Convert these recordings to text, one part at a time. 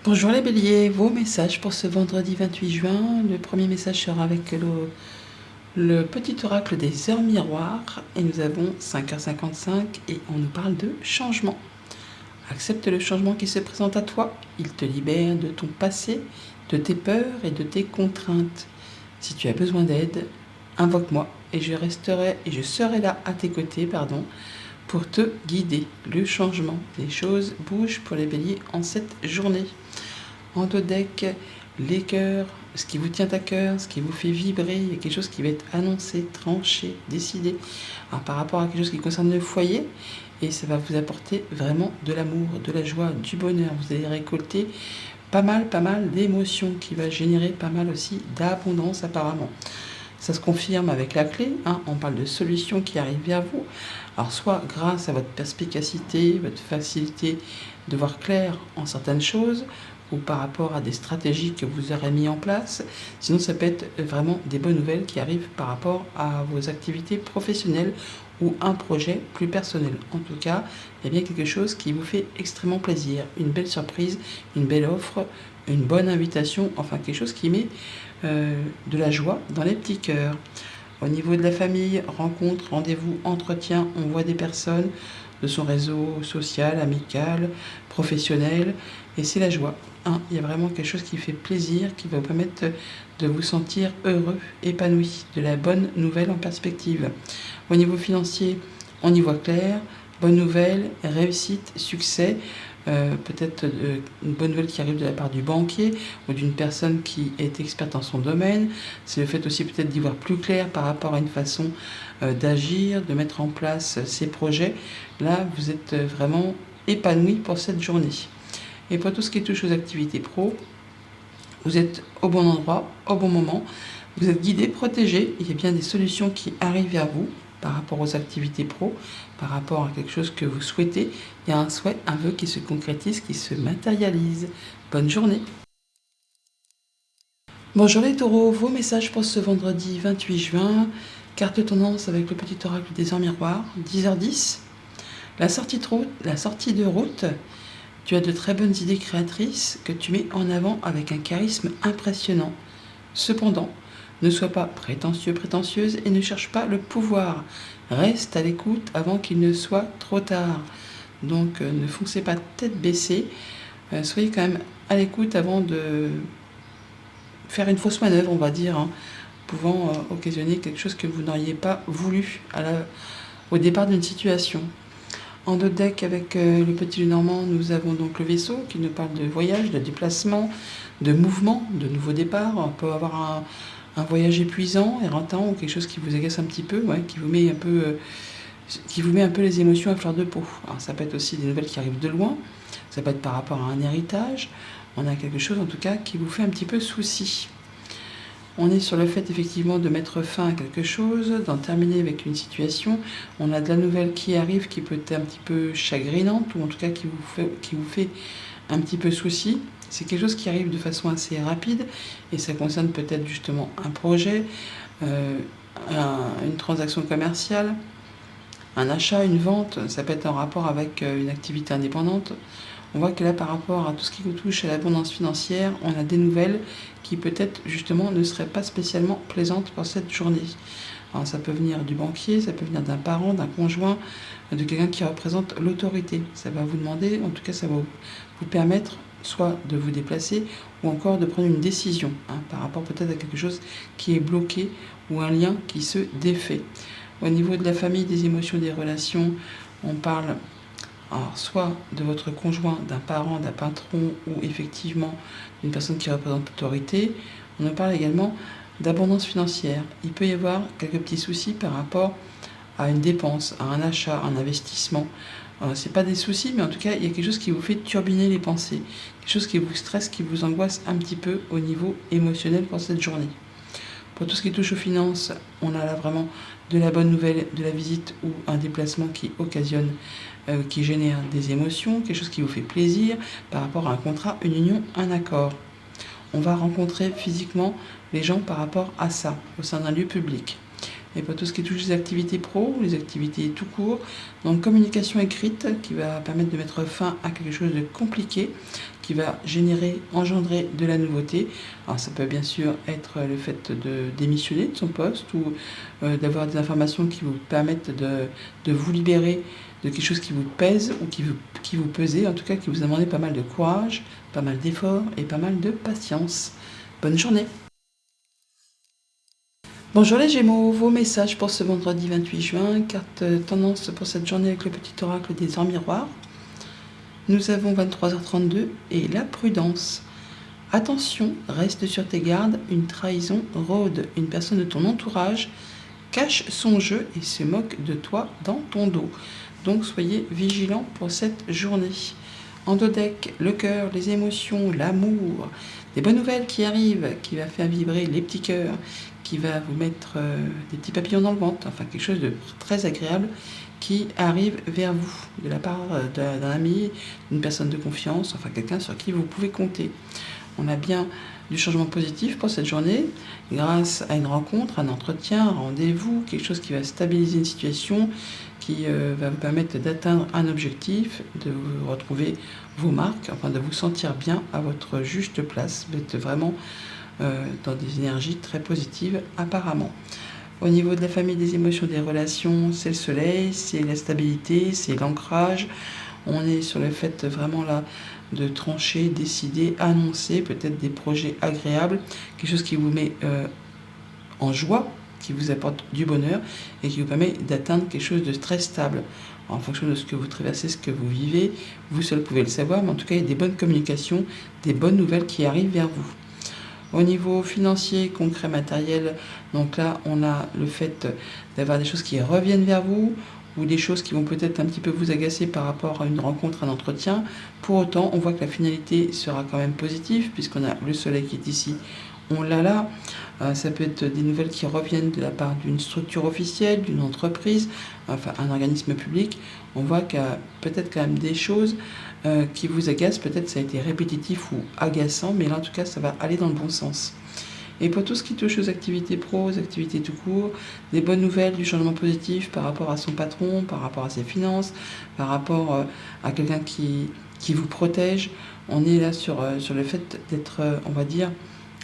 Bonjour les béliers, vos messages pour ce vendredi 28 juin. Le premier message sera avec le petit oracle des heures miroirs et nous avons 5h55 et on nous parle de changement. Accepte le changement qui se présente à toi, il te libère de ton passé, de tes peurs et de tes contraintes. Si tu as besoin d'aide, invoque-moi et je serai là à tes côtés, pour te guider. Le changement, les choses bougent pour les béliers en cette journée. En dos deck, les cœurs, ce qui vous tient à cœur, ce qui vous fait vibrer, il y a quelque chose qui va être annoncé, tranché, décidé. Alors, par rapport à quelque chose qui concerne le foyer, et ça va vous apporter vraiment de l'amour, de la joie, du bonheur. Vous allez récolter pas mal d'émotions qui va générer pas mal aussi d'abondance apparemment. Ça se confirme avec la clé, on parle de solutions qui arrivent vers vous. Alors soit grâce à votre perspicacité, votre facilité de voir clair en certaines choses, ou par rapport à des stratégies que vous aurez mis en place. Sinon, ça peut être vraiment des bonnes nouvelles qui arrivent par rapport à vos activités professionnelles ou un projet plus personnel. En tout cas, il y a bien quelque chose qui vous fait extrêmement plaisir. Une belle surprise, une belle offre, une bonne invitation, enfin quelque chose qui met de la joie dans les petits cœurs. Au niveau de la famille, rencontre, rendez-vous, entretien, on voit des personnes de son réseau social, amical, professionnel, et c'est la joie. Il y a vraiment quelque chose qui fait plaisir, qui va vous permettre de vous sentir heureux, épanoui, de la bonne nouvelle en perspective. Au niveau financier, on y voit clair, bonne nouvelle, réussite, succès, peut-être une bonne nouvelle qui arrive de la part du banquier ou d'une personne qui est experte dans son domaine. C'est le fait aussi peut-être d'y voir plus clair par rapport à une façon d'agir, de mettre en place ses projets. Là, vous êtes vraiment épanoui pour cette journée. Et pour tout ce qui touche aux activités pro, vous êtes au bon endroit, au bon moment, vous êtes guidé, protégé, il y a bien des solutions qui arrivent vers vous par rapport aux activités pro, par rapport à quelque chose que vous souhaitez. Il y a un souhait, un vœu qui se concrétise, qui se matérialise. Bonne journée. Bonjour les taureaux, vos messages pour ce vendredi 28 juin. Carte tendance avec le petit oracle des heures miroirs, 10h10. La sortie de route, tu as de très bonnes idées créatrices que tu mets en avant avec un charisme impressionnant. Cependant, ne sois pas prétentieux, prétentieuse et ne cherche pas le pouvoir. Reste à l'écoute avant qu'il ne soit trop tard. Donc ne foncez pas tête baissée. Soyez quand même à l'écoute avant de faire une fausse manœuvre, on va dire, pouvant occasionner quelque chose que vous n'auriez pas voulu au départ d'une situation. En dos de deck avec le petit Lenormand, nous avons donc le vaisseau qui nous parle de voyage, de déplacement, de mouvement, de nouveau départ. On peut avoir un voyage épuisant, éreintant ou quelque chose qui vous agace un petit peu, qui vous met un peu les émotions à fleur de peau. Alors ça peut être aussi des nouvelles qui arrivent de loin, ça peut être par rapport à un héritage. On a quelque chose en tout cas qui vous fait un petit peu souci. On est sur le fait effectivement de mettre fin à quelque chose, d'en terminer avec une situation. On a de la nouvelle qui arrive qui peut être un petit peu chagrinante ou en tout cas qui vous fait un petit peu souci. C'est quelque chose qui arrive de façon assez rapide et ça concerne peut-être justement un projet, une transaction commerciale, un achat, une vente. Ça peut être en rapport avec une activité indépendante. On voit que là, par rapport à tout ce qui vous touche à l'abondance financière, on a des nouvelles qui peut-être justement ne seraient pas spécialement plaisantes pour cette journée. Alors ça peut venir du banquier, ça peut venir d'un parent, d'un conjoint, de quelqu'un qui représente l'autorité. Ça va vous demander, en tout cas ça va vous permettre soit de vous déplacer ou encore de prendre une décision par rapport peut-être à quelque chose qui est bloqué ou un lien qui se défait. Au niveau de la famille, des émotions, des relations, on parle alors, soit de votre conjoint, d'un parent, d'un patron ou effectivement d'une personne qui représente l'autorité. On en parle également d'abondance financière. Il peut y avoir quelques petits soucis par rapport à une dépense, à un achat, un investissement. Ce n'est pas des soucis, mais en tout cas, il y a quelque chose qui vous fait turbiner les pensées, quelque chose qui vous stresse, qui vous angoisse un petit peu au niveau émotionnel pour cette journée. Pour tout ce qui touche aux finances, on a là vraiment de la bonne nouvelle, de la visite ou un déplacement qui occasionne, qui génère des émotions, quelque chose qui vous fait plaisir par rapport à un contrat, une union, un accord. On va rencontrer physiquement les gens par rapport à ça, au sein d'un lieu public. Et pour tout ce qui touche les activités pro, les activités tout court, donc communication écrite qui va permettre de mettre fin à quelque chose de compliqué, qui va engendrer de la nouveauté. Alors ça peut bien sûr être le fait de démissionner de son poste ou d'avoir des informations qui vous permettent de vous libérer de quelque chose qui vous pèse ou qui vous pesait, en tout cas qui vous a demandé pas mal de courage, pas mal d'efforts et pas mal de patience. Bonne journée. Bonjour les Gémeaux, vos messages pour ce vendredi 28 juin, carte tendance pour cette journée avec le petit oracle des Heures Miroirs. Nous avons 23h32 et la prudence. Attention, reste sur tes gardes, une trahison rôde, une personne de ton entourage cache son jeu et se moque de toi dans ton dos. Donc soyez vigilants pour cette journée. En dos deck, le cœur, les émotions, l'amour, des bonnes nouvelles qui arrivent, qui va faire vibrer les petits cœurs, qui va vous mettre des petits papillons dans le ventre, enfin quelque chose de très agréable qui arrive vers vous, de la part d'un ami, d'une personne de confiance, enfin quelqu'un sur qui vous pouvez compter. On a bien du changement positif pour cette journée, grâce à une rencontre, un entretien, un rendez-vous, quelque chose qui va stabiliser une situation, qui va vous permettre d'atteindre un objectif, de vous retrouver vos marques, enfin de vous sentir bien à votre juste place. Vous êtes vraiment dans des énergies très positives apparemment. Au niveau de la famille, des émotions, des relations, c'est le soleil, c'est la stabilité, c'est l'ancrage. On est sur le fait vraiment là de trancher, décider, annoncer peut-être des projets agréables, quelque chose qui vous met en joie, qui vous apporte du bonheur et qui vous permet d'atteindre quelque chose de très stable. En fonction de ce que vous traversez, ce que vous vivez, vous seul pouvez le savoir, mais en tout cas il y a des bonnes communications, des bonnes nouvelles qui arrivent vers vous. Au niveau financier, concret, matériel, donc là, on a le fait d'avoir des choses qui reviennent vers vous ou des choses qui vont peut-être un petit peu vous agacer par rapport à une rencontre, un entretien. Pour autant, on voit que la finalité sera quand même positive puisqu'on a le soleil qui est ici, on l'a là. Ça peut être des nouvelles qui reviennent de la part d'une structure officielle, d'une entreprise, enfin un organisme public. On voit qu'il y a peut-être quand même des choses qui vous agacent. Peut-être ça a été répétitif ou agaçant, mais là en tout cas ça va aller dans le bon sens. Et pour tout ce qui touche aux activités pro, aux activités tout court, des bonnes nouvelles, du changement positif par rapport à son patron, par rapport à ses finances, par rapport à quelqu'un qui vous protège. On est là sur le fait d'être, on va dire,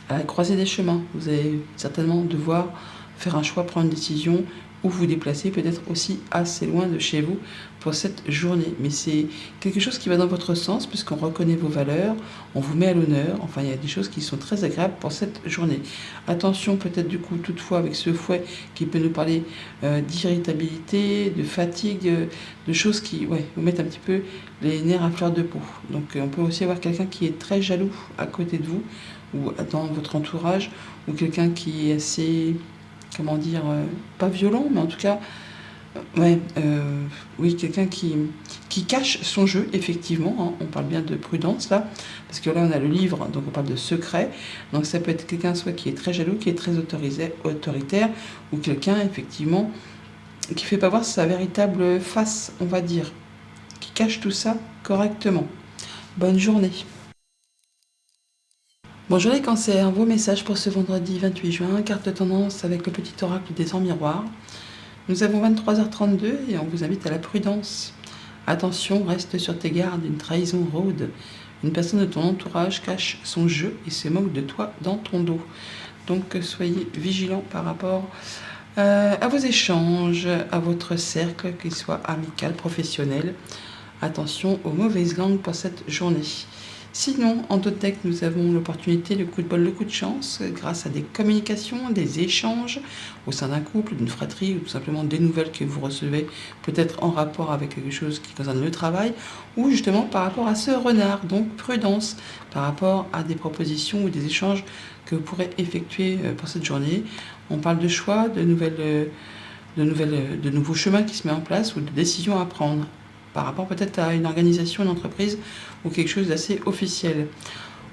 à la croisée des chemins. Vous allez certainement devoir faire un choix, prendre une décision ou vous déplacer peut-être aussi assez loin de chez vous pour cette journée. Mais c'est quelque chose qui va dans votre sens puisqu'on reconnaît vos valeurs, on vous met à l'honneur. Enfin, il y a des choses qui sont très agréables pour cette journée. Attention peut-être du coup toutefois avec ce fouet qui peut nous parler d'irritabilité, de fatigue, de choses qui vous mettent un petit peu les nerfs à fleur de peau. Donc on peut aussi avoir quelqu'un qui est très jaloux à côté de vous ou dans votre entourage, ou quelqu'un qui est assez, comment dire, pas violent, mais en tout cas, oui, quelqu'un qui cache son jeu, effectivement, hein. On parle bien de prudence là, parce que là on a le livre, donc on parle de secret, donc ça peut être quelqu'un soit qui est très jaloux, qui est très autoritaire, ou quelqu'un, effectivement, qui fait pas voir sa véritable face, on va dire, qui cache tout ça correctement. Bonne journée. Bonjour les cancers, vos messages pour ce vendredi 28 juin, carte tendance avec le petit oracle des Heures Miroirs. Nous avons 23h32 et on vous invite à la prudence. Attention, reste sur tes gardes, une trahison rôde. Une personne de ton entourage cache son jeu et se moque de toi dans ton dos. Donc soyez vigilants par rapport à vos échanges, à votre cercle, qu'il soit amical, professionnel. Attention aux mauvaises langues pour cette journée. Sinon, en Totec, nous avons l'opportunité, le coup de bol, le coup de chance, grâce à des communications, des échanges au sein d'un couple, d'une fratrie, ou tout simplement des nouvelles que vous recevez, peut-être en rapport avec quelque chose qui concerne le travail, ou justement par rapport à ce renard. Donc prudence par rapport à des propositions ou des échanges que vous pourrez effectuer pour cette journée. On parle de choix, de nouveaux chemins qui se mettent en place ou de décisions à prendre par rapport peut-être à une organisation, une entreprise ou quelque chose d'assez officiel.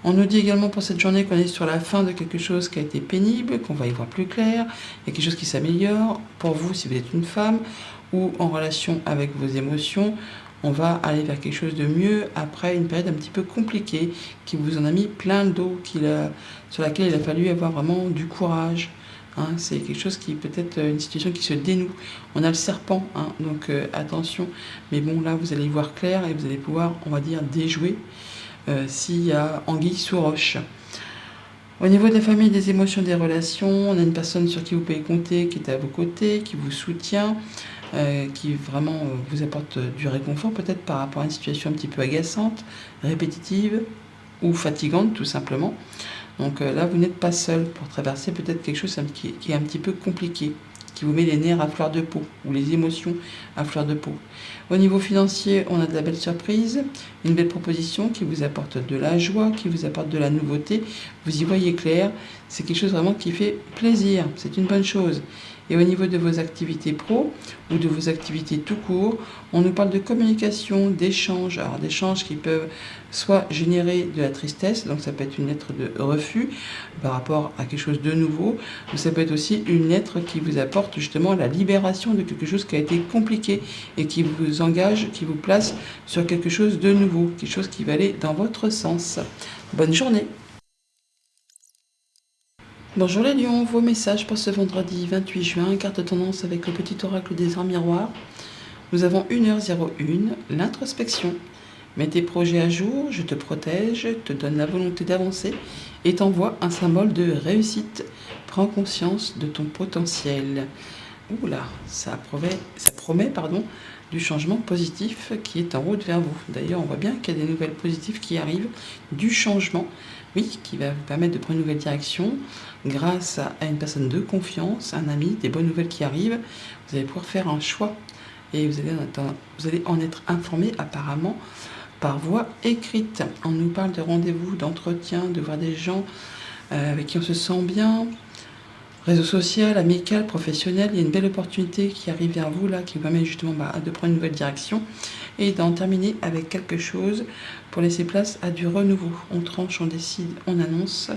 On nous dit également pour cette journée qu'on est sur la fin de quelque chose qui a été pénible, qu'on va y voir plus clair, il y a quelque chose qui s'améliore. Pour vous, si vous êtes une femme ou en relation avec vos émotions, on va aller vers quelque chose de mieux après une période un petit peu compliquée qui vous en a mis plein le dos, sur laquelle il a fallu avoir vraiment du courage. Hein, c'est quelque chose qui peut être une situation qui se dénoue. On a le serpent, hein, donc attention. Mais bon, là, vous allez y voir clair et vous allez pouvoir, on va dire, déjouer s'il y a anguille sous roche. Au niveau de la famille, des émotions, des relations, on a une personne sur qui vous pouvez compter, qui est à vos côtés, qui vous soutient, qui vraiment vous apporte du réconfort, peut-être par rapport à une situation un petit peu agaçante, répétitive ou fatigante tout simplement. Donc là, vous n'êtes pas seul pour traverser peut-être quelque chose qui est un petit peu compliqué, qui vous met les nerfs à fleur de peau, ou les émotions à fleur de peau. Au niveau financier, on a de la belle surprise, une belle proposition qui vous apporte de la joie, qui vous apporte de la nouveauté. Vous y voyez clair, c'est quelque chose vraiment qui fait plaisir, c'est une bonne chose. Et au niveau de vos activités pro ou de vos activités tout court, on nous parle de communication, d'échanges. Alors d'échanges qui peuvent soit générer de la tristesse, donc ça peut être une lettre de refus par rapport à quelque chose de nouveau, ou ça peut être aussi une lettre qui vous apporte justement la libération de quelque chose qui a été compliqué et qui vous engage, qui vous place sur quelque chose de nouveau, quelque chose qui va aller dans votre sens. Bonne journée! Bonjour les lions, vos messages pour ce vendredi 28 juin, carte de tendance avec le petit oracle des arts miroirs. Nous avons 1h01, l'introspection. Mets tes projets à jour, je te protège, te donne la volonté d'avancer et t'envoie un symbole de réussite. Prends conscience de ton potentiel. Oula, ça promet du changement positif qui est en route vers vous. D'ailleurs, on voit bien qu'il y a des nouvelles positives qui arrivent, du changement, oui, qui va vous permettre de prendre une nouvelle direction grâce à une personne de confiance, un ami, des bonnes nouvelles qui arrivent. Vous allez pouvoir faire un choix et vous allez en être informé apparemment par voie écrite. On nous parle de rendez-vous, d'entretien, de voir des gens avec qui on se sent bien. Réseau social, amical, professionnel, il y a une belle opportunité qui arrive vers vous là, qui vous permet justement de prendre une nouvelle direction et d'en terminer avec quelque chose pour laisser place à du renouveau. On tranche, on décide, on annonce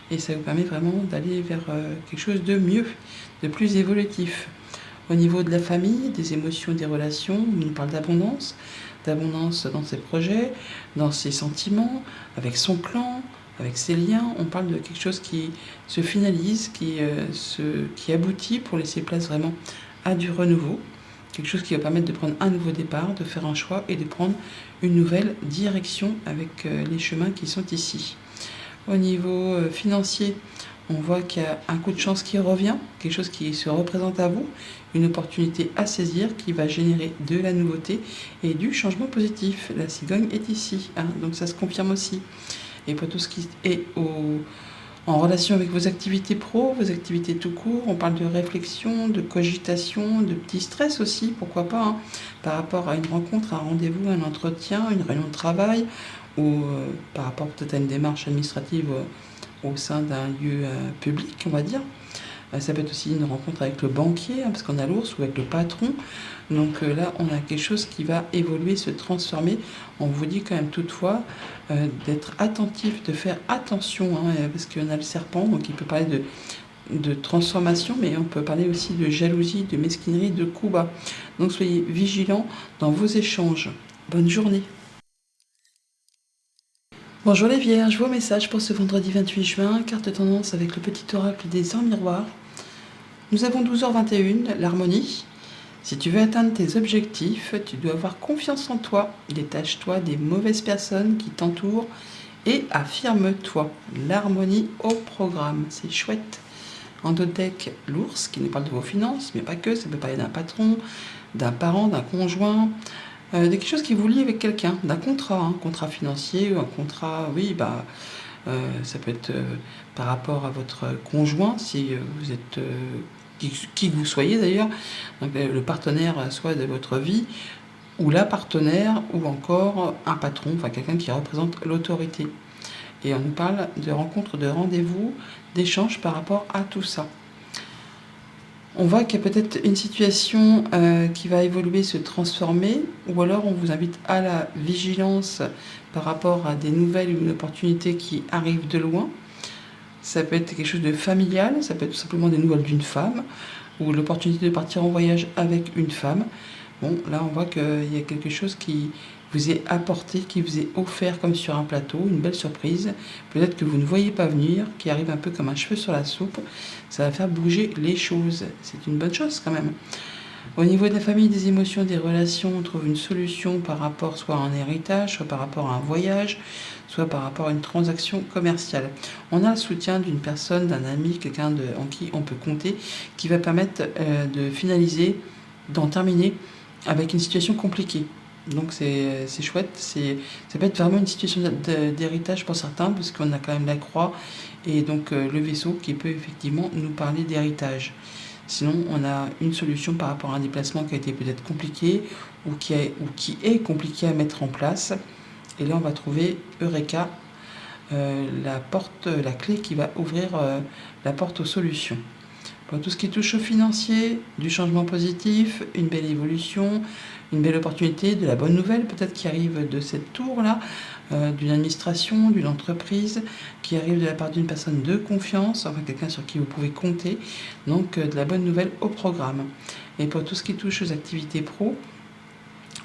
et ça vous permet vraiment d'aller vers quelque chose de mieux, de plus évolutif. Au niveau de la famille, des émotions, des relations, on nous parle d'abondance dans ses projets, dans ses sentiments, avec son clan, avec ses liens. On parle de quelque chose qui se finalise, qui aboutit pour laisser place vraiment à du renouveau. Quelque chose qui va permettre de prendre un nouveau départ, de faire un choix et de prendre une nouvelle direction avec les chemins qui sont ici. Au niveau financier, on voit qu'il y a un coup de chance qui revient, quelque chose qui se représente à vous, une opportunité à saisir qui va générer de la nouveauté et du changement positif. La cigogne est ici, donc ça se confirme aussi. Et pour tout ce qui est en relation avec vos activités pro, vos activités tout court, on parle de réflexion, de cogitation, de petit stress aussi, pourquoi pas, par rapport à une rencontre, un rendez-vous, un entretien, une réunion de travail, ou par rapport peut-être à une démarche administrative au sein d'un lieu public, on va dire. Ça peut être aussi une rencontre avec le banquier, parce qu'on a l'ours, ou avec le patron. Donc là, on a quelque chose qui va évoluer, se transformer. On vous dit quand même toutefois d'être attentif, de faire attention, parce qu'on a le serpent, donc il peut parler de transformation, mais on peut parler aussi de jalousie, de mesquinerie, de coups bas. Donc soyez vigilants dans vos échanges. Bonne journée. Bonjour les vierges, vos messages pour ce vendredi 28 juin, carte de tendance avec le petit oracle des arts miroirs. Nous avons 12h21, l'harmonie. Si tu veux atteindre tes objectifs, tu dois avoir confiance en toi, détache-toi des mauvaises personnes qui t'entourent et affirme-toi. L'harmonie au programme, c'est chouette. En dos de deck, l'ours qui nous parle de vos finances, mais pas que, ça peut parler d'un patron, d'un parent, d'un conjoint, de quelque chose qui vous lie avec quelqu'un, d'un contrat, un contrat financier ou un contrat, ça peut être par rapport à votre conjoint, si vous êtes, qui que vous soyez d'ailleurs, donc le partenaire soit de votre vie, ou la partenaire, ou encore un patron, enfin quelqu'un qui représente l'autorité. Et on nous parle de rencontres, de rendez-vous, d'échanges par rapport à tout ça. On voit qu'il y a peut-être une situation qui va évoluer, se transformer, ou alors on vous invite à la vigilance par rapport à des nouvelles ou une opportunité qui arrive de loin. Ça peut être quelque chose de familial, ça peut être tout simplement des nouvelles d'une femme, ou l'opportunité de partir en voyage avec une femme. Bon, là on voit qu'il y a quelque chose qui vous est apporté, qui vous est offert comme sur un plateau, une belle surprise, peut-être que vous ne voyez pas venir, qui arrive un peu comme un cheveu sur la soupe. Ça va faire bouger les choses, c'est une bonne chose quand même. Au niveau de la famille, des émotions, des relations, on trouve une solution par rapport soit à un héritage, soit par rapport à un voyage, soit par rapport à une transaction commerciale. On a le soutien d'une personne, d'un ami, quelqu'un en qui on peut compter, qui va permettre de finaliser, d'en terminer avec une situation compliquée. Donc c'est chouette, ça peut être vraiment une situation d'héritage pour certains, parce qu'on a quand même la croix et donc le vaisseau qui peut effectivement nous parler d'héritage. Sinon, on a une solution par rapport à un déplacement qui a été peut-être compliqué ou qui est compliqué à mettre en place. Et là, on va trouver Eureka, la clé qui va ouvrir la porte aux solutions. Pour tout ce qui touche au financier, du changement positif, une belle évolution, une belle opportunité, de la bonne nouvelle peut-être qui arrive de cette tour-là, d'une administration, d'une entreprise, qui arrive de la part d'une personne de confiance, enfin quelqu'un sur qui vous pouvez compter, donc de la bonne nouvelle au programme. Et pour tout ce qui touche aux activités pro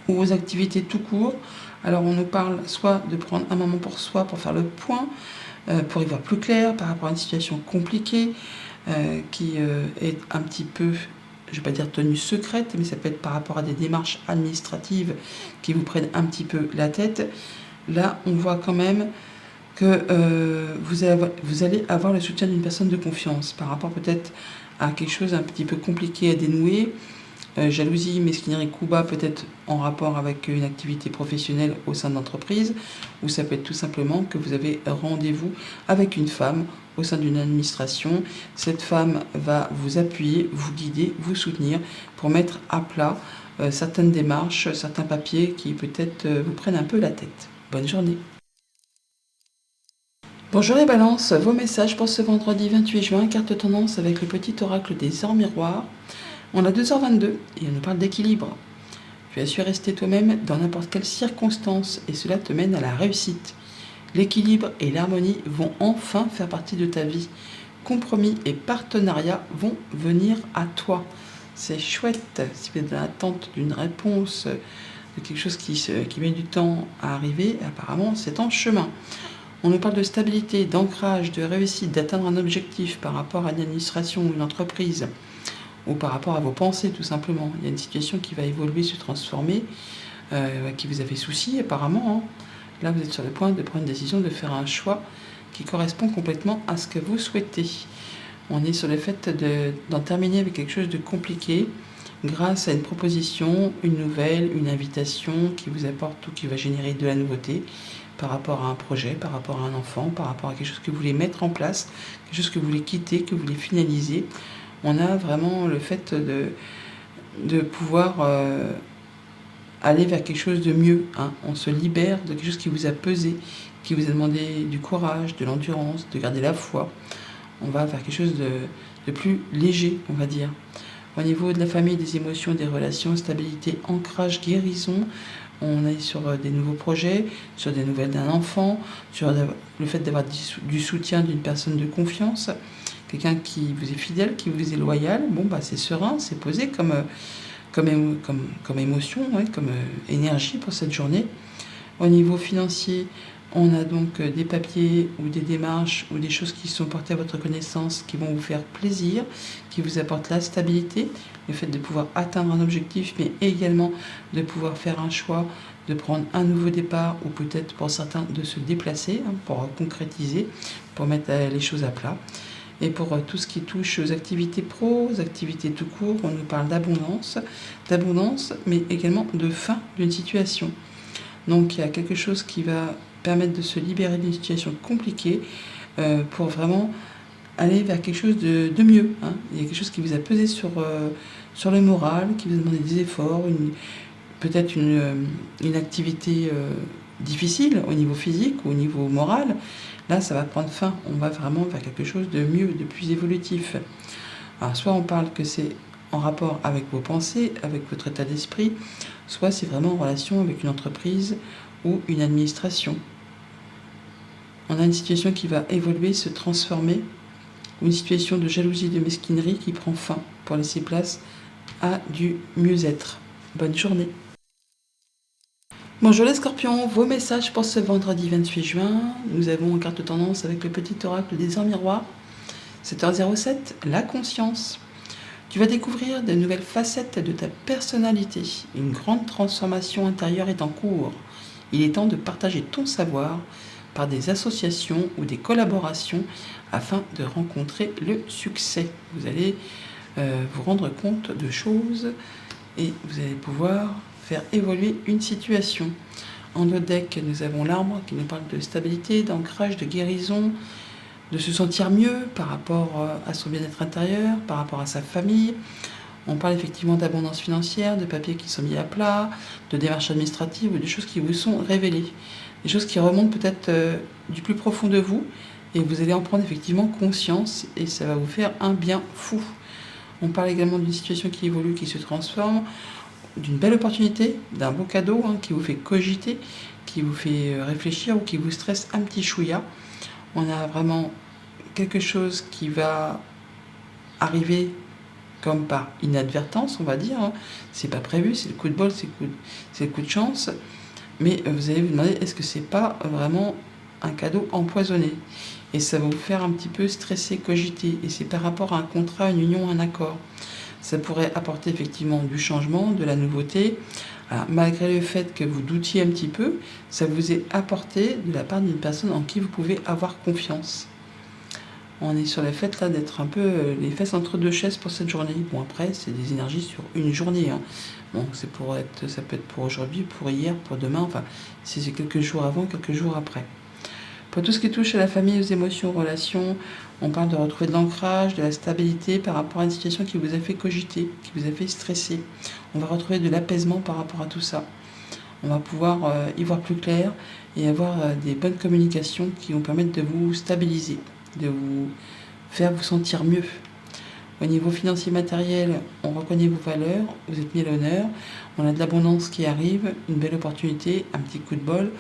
ou aux activités tout court, alors on nous parle soit de prendre un moment pour soi pour faire le point, pour y voir plus clair par rapport à une situation compliquée, qui est un petit peu, je ne vais pas dire tenue secrète, mais ça peut être par rapport à des démarches administratives qui vous prennent un petit peu la tête. Là, on voit quand même que vous allez avoir le soutien d'une personne de confiance par rapport peut-être à quelque chose un petit peu compliqué à dénouer. Jalousie, mesquinerie, coup bas, peut-être en rapport avec une activité professionnelle au sein de l'entreprise, ou ça peut être tout simplement que vous avez rendez-vous avec une femme au sein d'une administration. Cette femme va vous appuyer, vous guider, vous soutenir pour mettre à plat certaines démarches, certains papiers qui peut-être vous prennent un peu la tête. Bonne journée. Bonjour les balances, vos messages pour ce vendredi 28 juin, carte tendance avec le petit oracle des heures miroirs. On a 2h22 et on nous parle d'équilibre. Tu as su rester toi-même dans n'importe quelle circonstance et cela te mène à la réussite. L'équilibre et l'harmonie vont enfin faire partie de ta vie. Compromis et partenariat vont venir à toi. C'est chouette. Si vous êtes dans l'attente d'une réponse, de quelque chose qui met du temps à arriver, apparemment c'est en chemin. On nous parle de stabilité, d'ancrage, de réussite, d'atteindre un objectif par rapport à une administration ou une entreprise, ou par rapport à vos pensées tout simplement. Il y a une situation qui va évoluer, se transformer, qui vous a fait souci apparemment. Là, vous êtes sur le point de prendre une décision, de faire un choix qui correspond complètement à ce que vous souhaitez. On est sur le fait d'en terminer avec quelque chose de compliqué, grâce à une proposition, une nouvelle, une invitation qui vous apporte ou qui va générer de la nouveauté par rapport à un projet, par rapport à un enfant, par rapport à quelque chose que vous voulez mettre en place, quelque chose que vous voulez quitter, que vous voulez finaliser. On a vraiment le fait de pouvoir aller vers quelque chose de mieux. On se libère de quelque chose qui vous a pesé, qui vous a demandé du courage, de l'endurance, de garder la foi. On va vers quelque chose de plus léger, on va dire. Au niveau de la famille, des émotions, des relations, stabilité, ancrage, guérison, on est sur des nouveaux projets, sur des nouvelles d'un enfant, sur le fait d'avoir du soutien d'une personne de confiance, quelqu'un qui vous est fidèle, qui vous est loyal. Bon, c'est serein, c'est posé comme émotion, comme énergie pour cette journée. Au niveau financier, on a donc des papiers ou des démarches ou des choses qui sont portées à votre connaissance qui vont vous faire plaisir, qui vous apportent la stabilité, le fait de pouvoir atteindre un objectif, mais également de pouvoir faire un choix, de prendre un nouveau départ ou peut-être pour certains de se déplacer pour concrétiser, pour mettre les choses à plat. Et pour tout ce qui touche aux activités pro, aux activités tout court, on nous parle d'abondance, mais également de fin d'une situation. Donc il y a quelque chose qui va permettre de se libérer d'une situation compliquée pour vraiment aller vers quelque chose de mieux. Il y a quelque chose qui vous a pesé sur le moral, qui vous a demandé des efforts, peut-être une activité difficile au niveau physique ou au niveau moral. Là, ça va prendre fin. On va vraiment vers quelque chose de mieux, de plus évolutif. Alors, soit on parle que c'est en rapport avec vos pensées, avec votre état d'esprit, soit c'est vraiment en relation avec une entreprise ou une administration. On a une situation qui va évoluer, se transformer, ou une situation de jalousie, de mesquinerie qui prend fin pour laisser place à du mieux-être. Bonne journée. Bonjour les scorpions, vos messages pour ce vendredi 28 juin. Nous avons une carte tendance avec le petit oracle des heures miroirs. 7h07, la conscience. Tu vas découvrir de nouvelles facettes de ta personnalité. Une grande transformation intérieure est en cours. Il est temps de partager ton savoir par des associations ou des collaborations afin de rencontrer le succès. Vous allez vous rendre compte de choses et vous allez pouvoir faire évoluer une situation. En notre deck, nous avons l'arbre qui nous parle de stabilité, d'ancrage, de guérison, de se sentir mieux par rapport à son bien-être intérieur, par rapport à sa famille. On parle effectivement d'abondance financière, de papiers qui sont mis à plat, de démarches administratives ou de choses qui vous sont révélées. Des choses qui remontent peut-être du plus profond de vous et vous allez en prendre effectivement conscience et ça va vous faire un bien fou. On parle également d'une situation qui évolue, qui se transforme, d'une belle opportunité, d'un beau cadeau qui vous fait cogiter, qui vous fait réfléchir ou qui vous stresse un petit chouïa. On a vraiment quelque chose qui va arriver comme par inadvertance, on va dire. C'est pas prévu, c'est le coup de bol, c'est le coup de chance. Mais vous allez vous demander, est-ce que c'est pas vraiment un cadeau empoisonné? Et ça va vous faire un petit peu stresser, cogiter. Et c'est par rapport à un contrat, une union, un accord. Ça pourrait apporter effectivement du changement, de la nouveauté. Alors, malgré le fait que vous doutiez un petit peu, ça vous est apporté de la part d'une personne en qui vous pouvez avoir confiance. On est sur le fait là d'être un peu les fesses entre deux chaises pour cette journée. Bon, après, c'est des énergies sur une journée. Bon, ça peut être pour aujourd'hui, pour hier, pour demain. Enfin, si c'est quelques jours avant, quelques jours après. Pour tout ce qui touche à la famille, aux émotions, aux relations, on parle de retrouver de l'ancrage, de la stabilité par rapport à une situation qui vous a fait cogiter, qui vous a fait stresser. On va retrouver de l'apaisement par rapport à tout ça. On va pouvoir y voir plus clair et avoir des bonnes communications qui vont permettre de vous stabiliser, de vous faire vous sentir mieux. Au niveau financier matériel, on reconnaît vos valeurs, vous êtes mis à l'honneur, on a de l'abondance qui arrive, une belle opportunité, un petit coup de bol,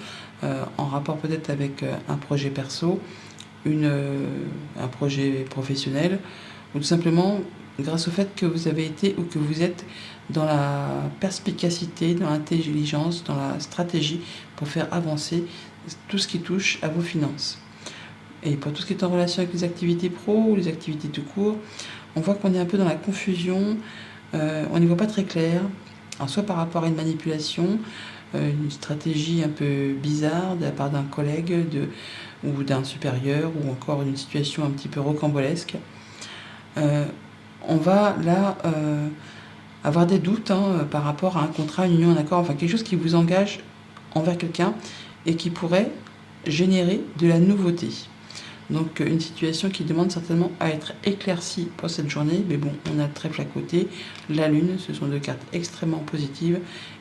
en rapport peut-être avec un projet perso, un projet professionnel, ou tout simplement grâce au fait que vous avez été ou que vous êtes dans la perspicacité, dans l'intelligence, dans la stratégie pour faire avancer tout ce qui touche à vos finances. Et pour tout ce qui est en relation avec les activités pro ou les activités tout court, on voit qu'on est un peu dans la confusion, on n'y voit pas très clair, alors soit par rapport à une manipulation, une stratégie un peu bizarre de la part d'un collègue ou d'un supérieur, ou encore une situation un petit peu rocambolesque. On va là avoir des doutes par rapport à un contrat, une union, un accord, enfin quelque chose qui vous engage envers quelqu'un et qui pourrait générer de la nouveauté. Donc une situation qui demande certainement à être éclaircie pour cette journée, mais bon, on a le trèfle à côté, la lune, ce sont deux cartes extrêmement positives,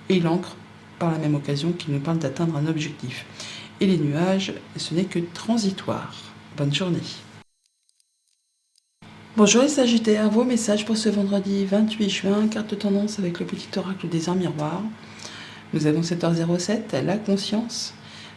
et l'encre, par la même occasion, qui nous parle d'atteindre un objectif. Et les nuages, ce n'est que transitoire. Bonne journée. Bonjour les Sagittaires, vos messages pour ce vendredi 28 juin, carte de tendance avec le petit oracle des arts miroirs. Nous avons 7h07, la conscience.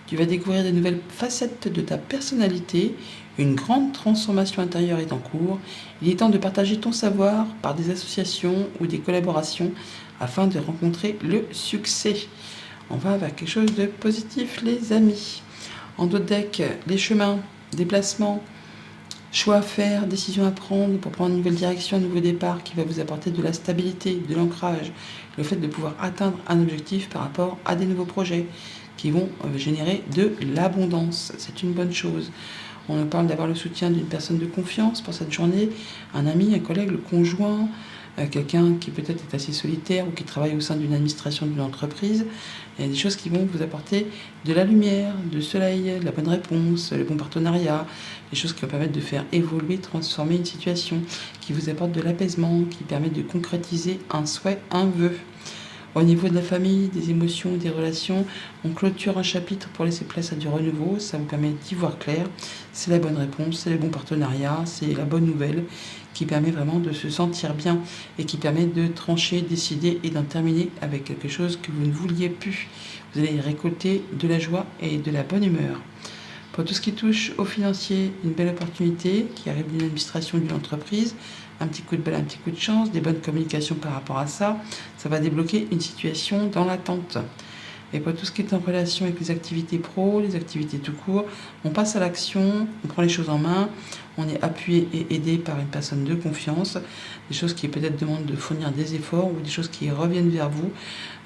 Tu vas découvrir de nouvelles facettes de ta personnalité. Une grande transformation intérieure est en cours. Il est temps de partager ton savoir par des associations ou des collaborations afin de rencontrer le succès. On va vers quelque chose de positif, les amis. En d'autres decks, les chemins, déplacements, choix à faire, décisions à prendre pour prendre une nouvelle direction, un nouveau départ qui va vous apporter de la stabilité, de l'ancrage, le fait de pouvoir atteindre un objectif par rapport à des nouveaux projets qui vont générer de l'abondance. C'est une bonne chose. On nous parle d'avoir le soutien d'une personne de confiance pour cette journée, un ami, un collègue, le conjoint, quelqu'un qui peut-être est assez solitaire ou qui travaille au sein d'une administration d'une entreprise. Il y a des choses qui vont vous apporter de la lumière, du soleil, de la bonne réponse, le bon partenariat, des choses qui vont permettre de faire évoluer, transformer une situation, qui vous apportent de l'apaisement, qui permettent de concrétiser un souhait, un vœu. Au niveau de la famille, des émotions, des relations, on clôture un chapitre pour laisser place à du renouveau. Ça vous permet d'y voir clair. C'est la bonne réponse, c'est le bon partenariat, c'est la bonne nouvelle qui permet vraiment de se sentir bien et qui permet de trancher, décider et d'en terminer avec quelque chose que vous ne vouliez plus. Vous allez récolter de la joie et de la bonne humeur. Pour tout ce qui touche au financier, une belle opportunité qui arrive d'une administration d'une entreprise, un petit coup de balle, un petit coup de chance, des bonnes communications par rapport à ça, ça va débloquer une situation dans l'attente. Et pour tout ce qui est en relation avec les activités pro, les activités tout court, on passe à l'action, on prend les choses en main, on est appuyé et aidé par une personne de confiance, des choses qui peut-être demandent de fournir des efforts ou des choses qui reviennent vers vous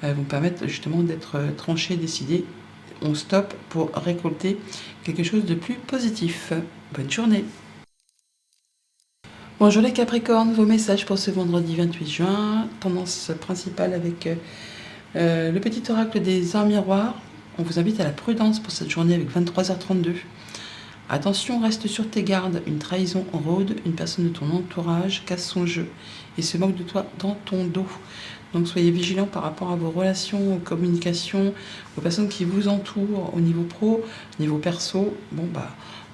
vont permettre justement d'être tranché, décidé. On stoppe pour récolter quelque chose de plus positif. Bonne journée. Bonjour les Capricornes, vos messages pour ce vendredi 28 juin. Tendance principale avec le petit oracle des arts miroirs. On vous invite à la prudence pour cette journée avec 23h32. Attention, reste sur tes gardes. Une trahison rôde, une personne de ton entourage casse son jeu et se moque de toi dans ton dos. Donc soyez vigilants par rapport à vos relations, aux communications, aux personnes qui vous entourent au niveau pro, au niveau perso.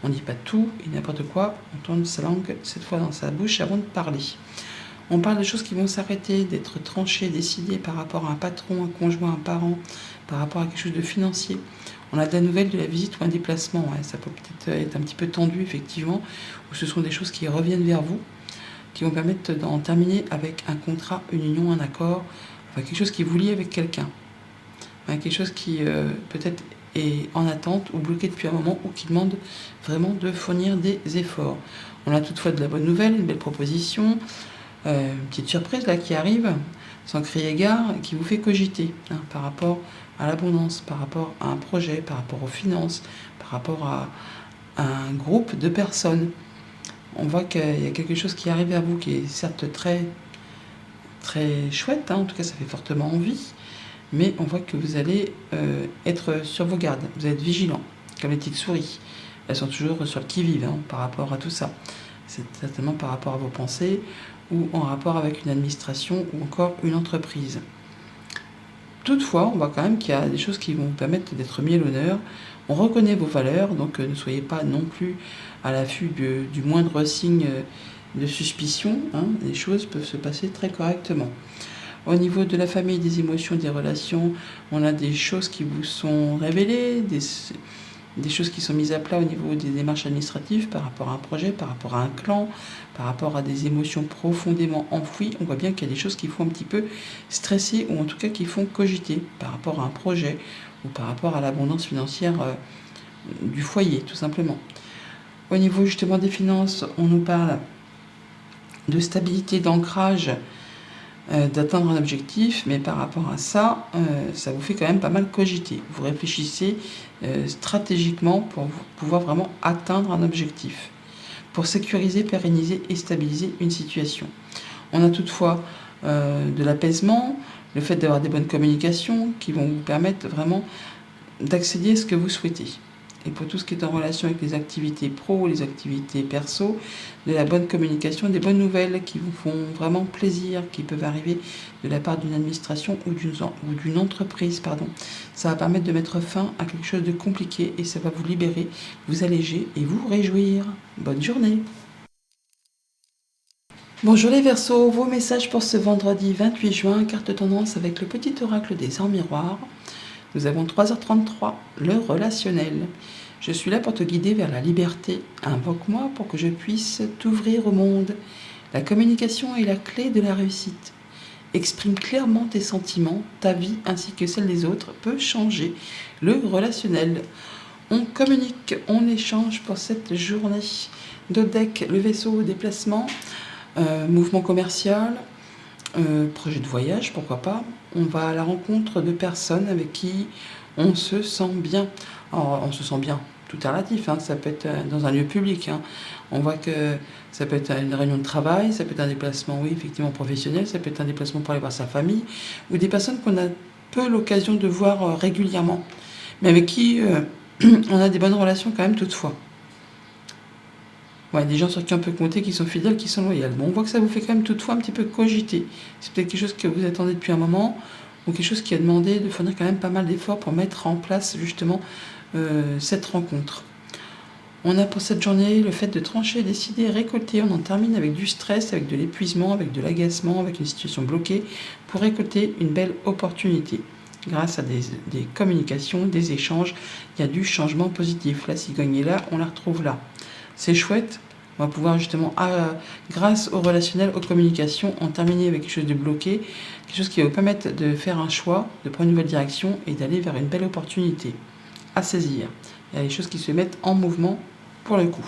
On dit pas tout et n'importe quoi. On tourne sa langue cette fois dans sa bouche avant de parler. On parle de choses qui vont s'arrêter, d'être tranchées, décidées par rapport à un patron, un conjoint, un parent, par rapport à quelque chose de financier. On a de la nouvelle de la visite ou un déplacement. Ça peut peut-être être un petit peu tendu, effectivement, ou ce sont des choses qui reviennent vers vous, qui vont permettre d'en terminer avec un contrat, une union, un accord, quelque chose qui vous lie avec quelqu'un. Quelque chose qui peut-être est en attente ou bloqué depuis un moment ou qui demande vraiment de fournir des efforts. On a toutefois de la bonne nouvelle, une belle proposition, une petite surprise là qui arrive, sans crier gare, qui vous fait cogiter par rapport à l'abondance, par rapport à un projet, par rapport aux finances, par rapport à un groupe de personnes. On voit qu'il y a quelque chose qui arrive vers vous qui est certes très, très chouette, en tout cas ça fait fortement envie, mais on voit que vous allez être sur vos gardes, vous allez être vigilant, comme les petites souris. Elles sont toujours sur le qui-vive par rapport à tout ça. C'est certainement par rapport à vos pensées ou en rapport avec une administration ou encore une entreprise. Toutefois, on voit quand même qu'il y a des choses qui vont vous permettre d'être mis à l'honneur. On reconnaît vos valeurs, donc ne soyez pas non plus à l'affût du moindre signe de suspicion. Les choses peuvent se passer très correctement. Au niveau de la famille, des émotions, des relations, on a des choses qui vous sont révélées, des choses qui sont mises à plat au niveau des démarches administratives par rapport à un projet, par rapport à un clan, par rapport à des émotions profondément enfouies. On voit bien qu'il y a des choses qui font un petit peu stresser ou en tout cas qui font cogiter par rapport à un projet ou par rapport à l'abondance financière du foyer, tout simplement. Au niveau justement des finances, on nous parle de stabilité, d'ancrage, d'atteindre un objectif, mais par rapport à ça, ça vous fait quand même pas mal cogiter. Vous réfléchissez stratégiquement pour pouvoir vraiment atteindre un objectif, pour sécuriser, pérenniser et stabiliser une situation. On a toutefois de l'apaisement, le fait d'avoir des bonnes communications qui vont vous permettre vraiment d'accéder à ce que vous souhaitez. Et pour tout ce qui est en relation avec les activités pro, les activités perso, de la bonne communication, des bonnes nouvelles qui vous font vraiment plaisir, qui peuvent arriver de la part d'une administration ou d'une entreprise. Ça va permettre de mettre fin à quelque chose de compliqué et ça va vous libérer, vous alléger et vous réjouir. Bonne journée. Bonjour les Verseaux, vos messages pour ce vendredi 28 juin, carte tendance avec le petit oracle des arts miroirs. Nous avons 3h33, le relationnel. Je suis là pour te guider vers la liberté. Invoque-moi pour que je puisse t'ouvrir au monde. La communication est la clé de la réussite. Exprime clairement tes sentiments, ta vie ainsi que celle des autres peut changer. Le relationnel. On communique, on échange pour cette journée. Dodec, le vaisseau, déplacement, mouvement commercial, projet de voyage, pourquoi pas. On va à la rencontre de personnes avec qui on se sent bien. Alors, on se sent bien, tout est relatif, ça peut être dans un lieu public. On voit que ça peut être une réunion de travail, ça peut être un déplacement, oui, effectivement professionnel, ça peut être un déplacement pour aller voir sa famille, ou des personnes qu'on a peu l'occasion de voir régulièrement, mais avec qui on a des bonnes relations quand même toutefois. Ouais, des gens sur qui on peut compter, qui sont fidèles, qui sont loyaux. Bon, on voit que ça vous fait quand même toutefois un petit peu cogiter. C'est peut-être quelque chose que vous attendez depuis un moment, ou quelque chose qui a demandé de fournir quand même pas mal d'efforts pour mettre en place justement cette rencontre. On a pour cette journée le fait de trancher, décider, récolter. On en termine avec du stress, avec de l'épuisement, avec de l'agacement, avec une situation bloquée, pour récolter une belle opportunité. Grâce à des communications, des échanges, il y a du changement positif. La cigogne est là, on la retrouve là. C'est chouette, On va pouvoir justement, grâce au relationnel, aux communications, en terminer avec quelque chose de bloqué, quelque chose qui va vous permettre de faire un choix, de prendre une nouvelle direction et d'aller vers une belle opportunité à saisir. Il y a des choses qui se mettent en mouvement pour le coup.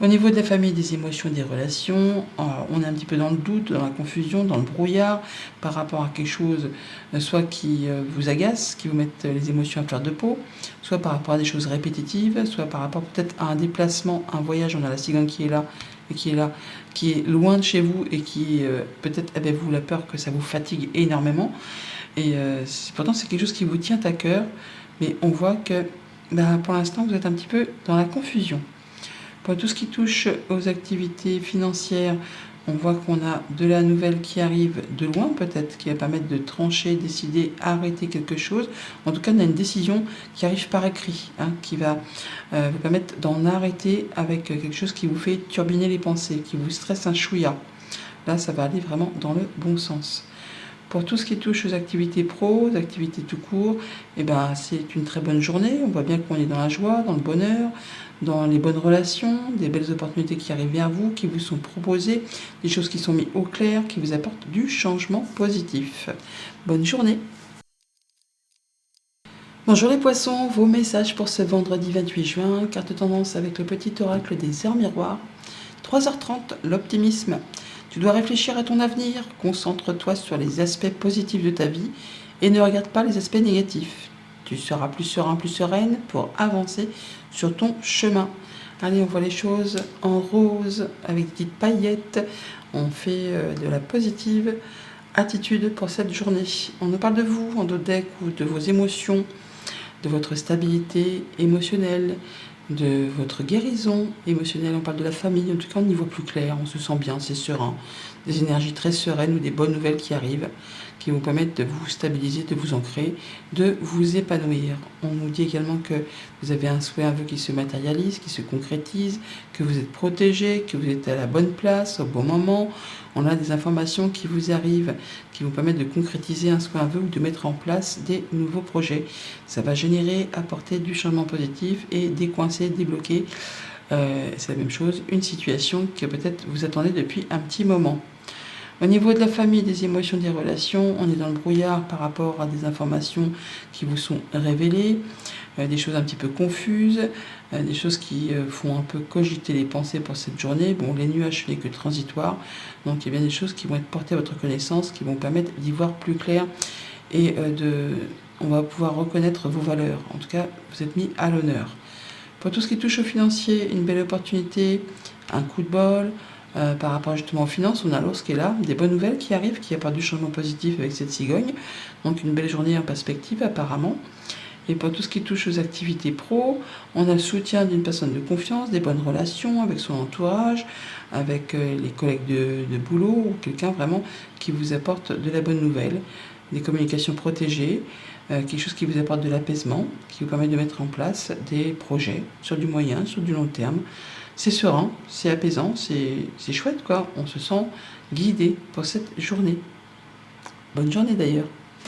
Au niveau de la famille, des émotions, des relations, on est un petit peu dans le doute, dans la confusion, dans le brouillard par rapport à quelque chose, soit qui vous agace, qui vous met les émotions à fleur de peau, soit par rapport à des choses répétitives, soit par rapport peut-être à un déplacement, un voyage. On a la cigogne qui est là, et qui est là, qui est loin de chez vous et qui peut-être avez-vous la peur que ça vous fatigue énormément. Et pourtant, c'est quelque chose qui vous tient à cœur, mais on voit que pour l'instant, vous êtes un petit peu dans la confusion. Pour tout ce qui touche aux activités financières, on voit qu'on a de la nouvelle qui arrive de loin peut-être, qui va permettre de trancher, décider, arrêter quelque chose. En tout cas, on a une décision qui arrive par écrit, qui va vous permettre d'en arrêter avec quelque chose qui vous fait turbiner les pensées, qui vous stresse un chouïa. Là, ça va aller vraiment dans le bon sens. Pour tout ce qui touche aux activités pro, aux activités tout court, c'est une très bonne journée. On voit bien qu'on est dans la joie, dans le bonheur, dans les bonnes relations, des belles opportunités qui arrivent vers vous, qui vous sont proposées, des choses qui sont mises au clair, qui vous apportent du changement positif. Bonne journée. Bonjour les poissons, vos messages pour ce vendredi 28 juin, carte tendance avec le petit oracle des heures miroirs. 3h30, l'optimisme. Tu dois réfléchir à ton avenir, concentre-toi sur les aspects positifs de ta vie et ne regarde pas les aspects négatifs. Tu seras plus serein, plus sereine pour avancer sur ton chemin. Allez, on voit les choses en rose avec des petites paillettes. On fait de la positive attitude pour cette journée. On nous parle de vous en dodeck ou de vos émotions, de votre stabilité émotionnelle, de votre guérison émotionnelle. On parle de la famille, en tout cas on y voit plus clair, on se sent bien, c'est serein, des énergies très sereines ou des bonnes nouvelles qui arrivent, qui vous permettent de vous stabiliser, de vous ancrer, de vous épanouir. On nous dit également que vous avez un souhait, un vœu qui se matérialise, qui se concrétise, que vous êtes protégé, que vous êtes à la bonne place, au bon moment. On a des informations qui vous arrivent, qui vous permettent de concrétiser un souhait, un vœu ou de mettre en place des nouveaux projets. Ça va générer, apporter du changement positif et décoincer, débloquer. C'est la même chose, une situation que peut-être vous attendez depuis un petit moment. Au niveau de la famille, des émotions, des relations, on est dans le brouillard par rapport à des informations qui vous sont révélées, des choses un petit peu confuses, des choses qui font un peu cogiter les pensées pour cette journée. Bon, les nuages n'est que transitoire, donc il y a bien des choses qui vont être portées à votre connaissance, qui vont permettre d'y voir plus clair et on va pouvoir reconnaître vos valeurs. En tout cas, vous êtes mis à l'honneur. Pour tout ce qui touche au financier, une belle opportunité, un coup de bol. Par rapport justement aux finances, on a l'ours qui est là, des bonnes nouvelles qui arrivent, qui apportent du changement positif avec cette cigogne. Donc une belle journée en perspective apparemment. Et pour tout ce qui touche aux activités pro, on a le soutien d'une personne de confiance, des bonnes relations avec son entourage, avec les collègues de boulot, ou quelqu'un vraiment qui vous apporte de la bonne nouvelle, des communications protégées, quelque chose qui vous apporte de l'apaisement, qui vous permet de mettre en place des projets sur du moyen, sur du long terme. C'est serein, c'est apaisant, c'est chouette quoi, on se sent guidé pour cette journée. Bonne journée d'ailleurs.